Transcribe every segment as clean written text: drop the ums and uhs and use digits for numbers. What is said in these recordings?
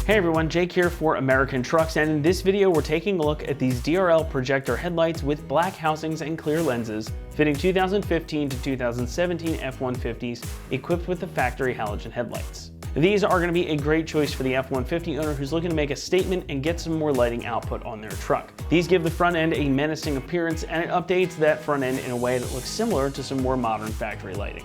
Hey everyone, Jake here for American Trucks, and in this video we're taking a look at these DRL projector headlights with black housings and clear lenses fitting 2015 to 2017 F-150s equipped with the factory halogen headlights. These are going to be a great choice for the F-150 owner who's looking to make a statement and get some more lighting output on their truck. These give the front end a menacing appearance, and it updates that front end in a way that looks similar to some more modern factory lighting.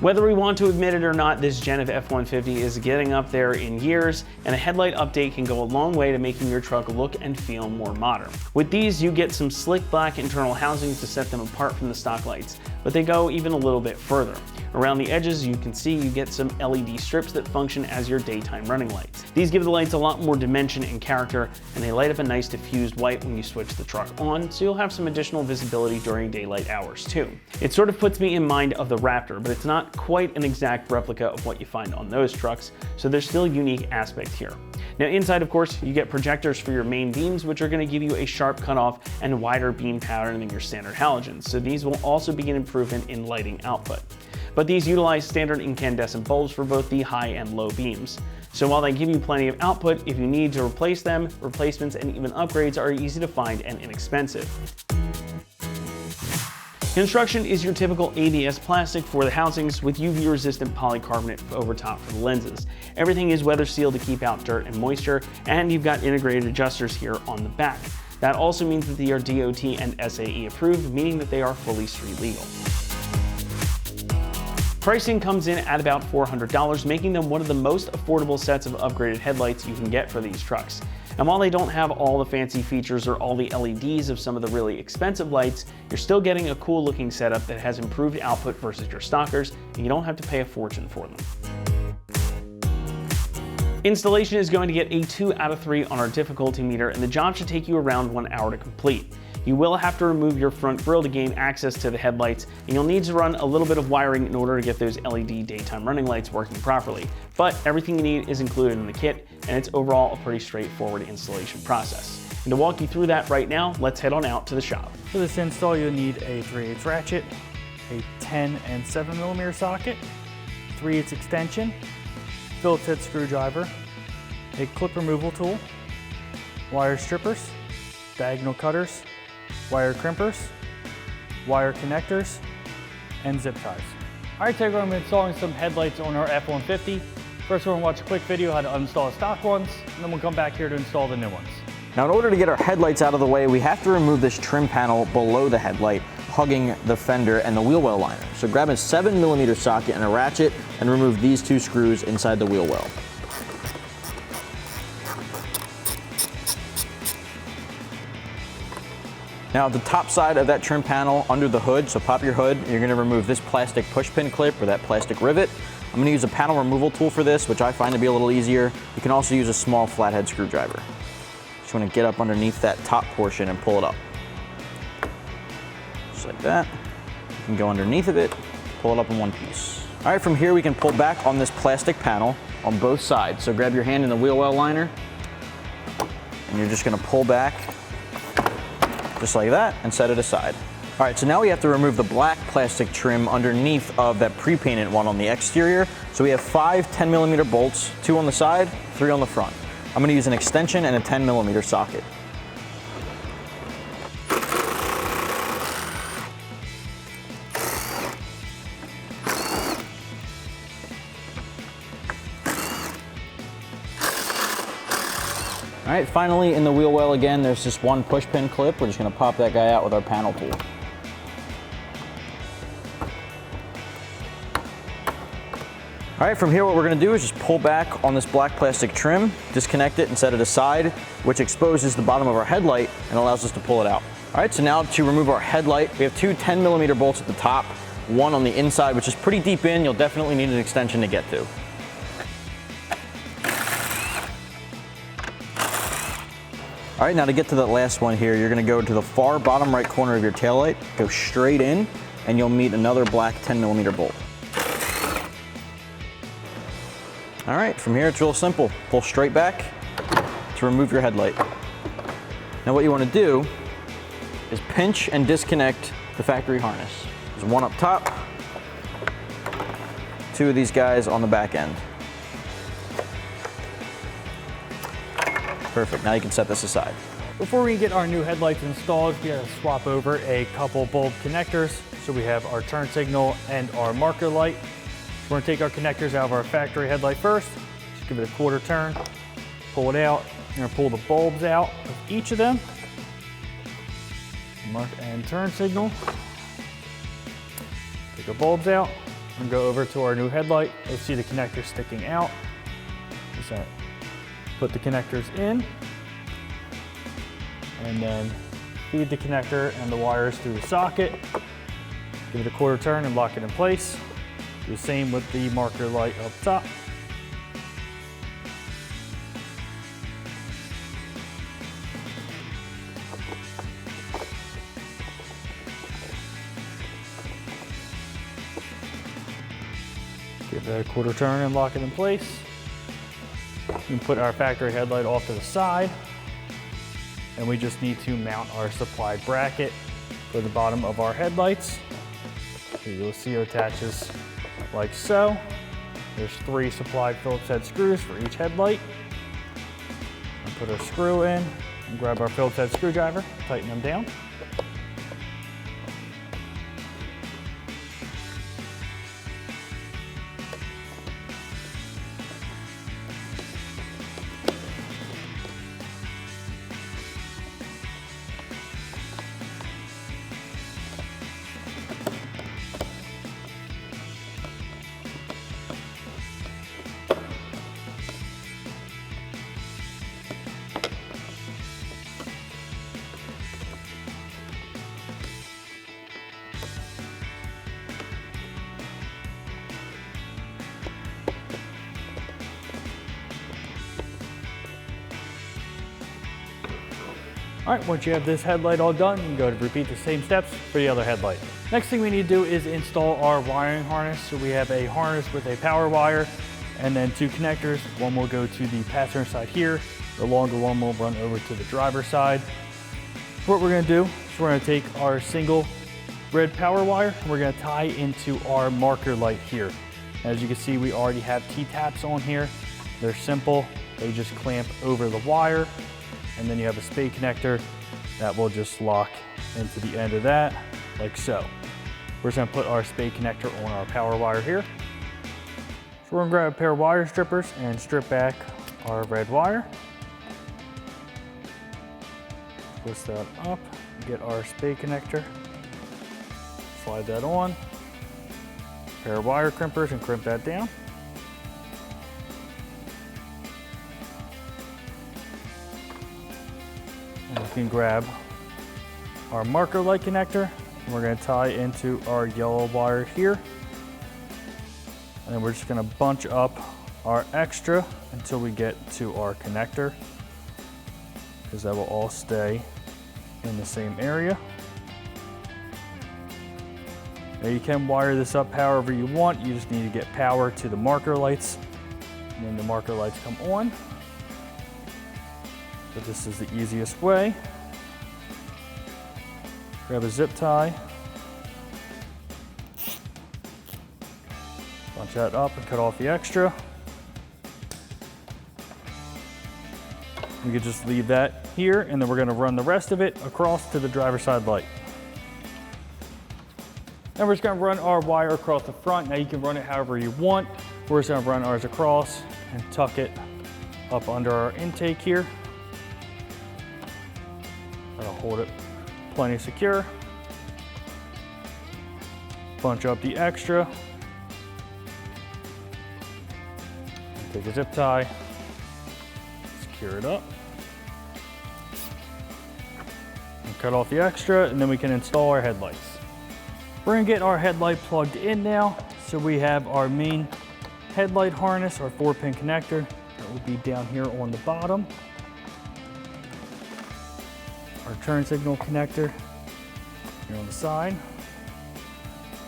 Whether we want to admit it or not, this gen of F-150 is getting up there in years, and a headlight update can go a long way to making your truck look and feel more modern. With these, you get some slick black internal housings to set them apart from the stock lights, but they go even a little bit further. Around the edges, you can see you get some LED strips that function as your daytime running lights. These give the lights a lot more dimension and character, and they light up a nice diffused white when you switch the truck on, so you'll have some additional visibility during daylight hours too. It sort of puts me in mind of the Raptor, but it's not quite an exact replica of what you find on those trucks, so there's still a unique aspect here. Now inside, of course, you get projectors for your main beams, which are going to give you a sharp cutoff and wider beam pattern than your standard halogens, so these will also be an improvement in lighting output. But these utilize standard incandescent bulbs for both the high and low beams. So while they give you plenty of output, if you need to replace them, replacements and even upgrades are easy to find and inexpensive. Construction is your typical ABS plastic for the housings with UV-resistant polycarbonate over top for the lenses. Everything is weather sealed to keep out dirt and moisture, and you've got integrated adjusters here on the back. That also means that they are DOT and SAE approved, meaning that they are fully street legal. Pricing comes in at about $400, making them one of the most affordable sets of upgraded headlights you can get for these trucks. And while they don't have all the fancy features or all the LEDs of some of the really expensive lights, you're still getting a cool looking setup that has improved output versus your stockers, and you don't have to pay a fortune for them. Installation is going to get a 2 out of 3 on our difficulty meter, and the job should take you around 1 hour to complete. You will have to remove your front grille to gain access to the headlights, and you'll need to run a little bit of wiring in order to get those LED daytime running lights working properly. But everything you need is included in the kit, and it's overall a pretty straightforward installation process. And to walk you through that right now, let's head on out to the shop. For this install, you'll need a 3/8 ratchet, a 10 and 7mm socket, 3/8 extension, Phillips head screwdriver, a clip removal tool, wire strippers, diagonal cutters, wire crimpers, wire connectors, and zip ties. All right, today I'm installing some headlights on our F-150. First, we're gonna watch a quick video how to uninstall the stock ones, and then we'll come back here to install the new ones. Now, in order to get our headlights out of the way, we have to remove this trim panel below the headlight, hugging the fender and the wheel well liner. So grab a 7mm socket and a ratchet and remove these 2 screws inside the wheel well. Now, the top side of that trim panel under the hood, so pop your hood, you're gonna remove this plastic push pin clip or that plastic rivet. I'm gonna use a panel removal tool for this, which I find to be a little easier. You can also use a small flathead screwdriver. Just wanna get up underneath that top portion and pull it up. Just like that. You can go underneath of it, pull it up in one piece. All right, from here we can pull back on this plastic panel on both sides. So grab your hand in the wheel well liner, and you're just gonna pull back just like that and set it aside. All right, so now we have to remove the black plastic trim underneath of that pre-painted one on the exterior. So we have 5 10mm bolts, 2 on the side, 3 on the front. I'm gonna use an extension and a 10mm socket. All right, finally in the wheel well again, there's just 1 push pin clip. We're just gonna pop that guy out with our panel tool. All right, from here what we're gonna do is just pull back on this black plastic trim, disconnect it and set it aside, which exposes the bottom of our headlight and allows us to pull it out. All right, so now to remove our headlight, we have 2 10mm bolts at the top, 1 on the inside, which is pretty deep in. You'll definitely need an extension to get to. All right, now to get to that last one here, you're gonna go to the far bottom right corner of your taillight, go straight in, and you'll meet another black 10mm bolt. All right, from here it's real simple. Pull straight back to remove your headlight. Now what you wanna do is pinch and disconnect the factory harness. There's 1 up top, 2 of these guys on the back end. Perfect, now you can set this aside. Before we get our new headlights installed, we gotta swap over a couple bulb connectors. So we have our turn signal and our marker light. So we're gonna take our connectors out of our factory headlight first. Just give it a quarter turn, pull it out. We're gonna pull the bulbs out of each of them. Mark and turn signal. Take our bulbs out and go over to our new headlight. You'll see the connector sticking out. Just put the connectors in and then feed the connector and the wires through the socket. Give it a quarter turn and lock it in place. Do the same with the marker light up top. Give that a quarter turn and lock it in place. We can put our factory headlight off to the side. And we just need to mount our supplied bracket for the bottom of our headlights. So you'll see it attaches like so. There's 3 supplied Phillips head screws for each headlight. And put our screw in and grab our Phillips head screwdriver, tighten them down. All right, once you have this headlight all done, you can go to repeat the same steps for the other headlight. Next thing we need to do is install our wiring harness. So we have a harness with a power wire and then 2 connectors. One will go to the passenger side here. The longer one will run over to the driver's side. So what we're gonna do is we're gonna take our single red power wire and we're gonna tie into our marker light here. As you can see, we already have T-taps on here. They're simple. They just clamp over the wire. And then you have a spade connector that will just lock into the end of that, like so. We're just gonna put our spade connector on our power wire here. So we're gonna grab a pair of wire strippers and strip back our red wire. Twist that up, get our spade connector, slide that on. Pair of wire crimpers and crimp that down. And we can grab our marker light connector. And we're going to tie into our yellow wire here. And then we're just going to bunch up our extra until we get to our connector, because that will all stay in the same area. Now you can wire this up however you want. You just need to get power to the marker lights, and then the marker lights come on. But this is the easiest way. Grab a zip tie, bunch that up and cut off the extra. We could just leave that here, and then we're gonna run the rest of it across to the driver's side light. Then we're just gonna run our wire across the front. Now you can run it however you want. We're just gonna run ours across and tuck it up under our intake here. That'll hold it plenty secure. Bunch up the extra. Take a zip tie, secure it up. And cut off the extra, and then we can install our headlights. We're gonna get our headlight plugged in now. So we have our main headlight harness, our 4-pin connector. That will be down here on the bottom. Our turn signal connector here on the side.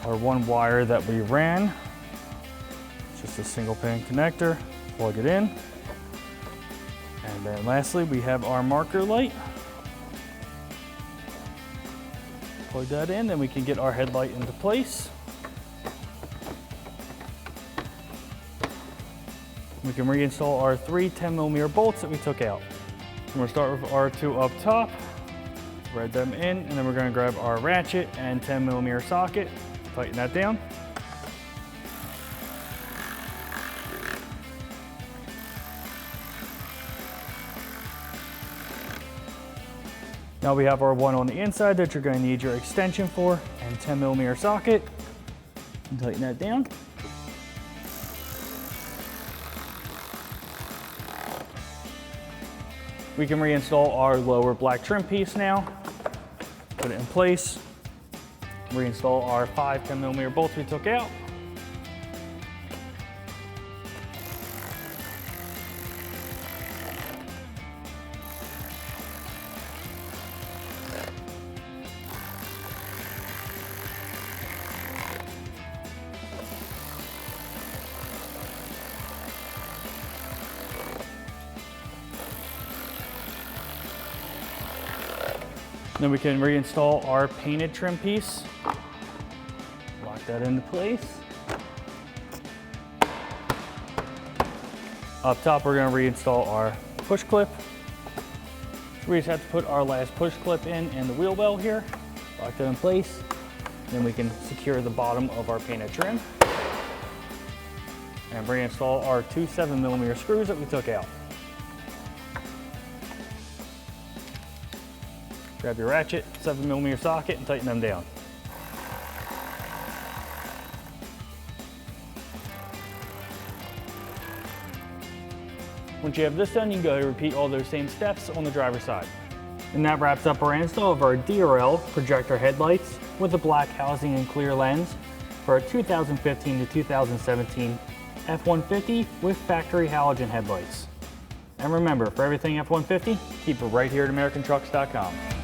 Our 1 wire that we ran. It's just a single pin connector. Plug it in. And then lastly, we have our marker light. Plug that in, then we can get our headlight into place. We can reinstall our 3 10mm bolts that we took out. I'm gonna start with our two up top, thread them in, and then we're gonna grab our ratchet and 10mm socket, tighten that down. Now we have our one on the inside that you're going to need your extension for, and 10mm socket. And tighten that down. We can reinstall our lower black trim piece now. Put it in place. Reinstall our 5 10mm bolts we took out. Then we can reinstall our painted trim piece. Lock that into place. Up top, we're going to reinstall our push clip. We just have to put our last push clip in the wheel well here. Lock that in place. Then we can secure the bottom of our painted trim. And reinstall our two 7mm screws that we took out. Grab your ratchet, 7mm socket, and tighten them down. Once you have this done, you can go ahead and repeat all those same steps on the driver's side. And that wraps up our install of our DRL projector headlights with a black housing and clear lens for a 2015 to 2017 F-150 with factory halogen headlights. And remember, for everything F-150, keep it right here at AmericanTrucks.com.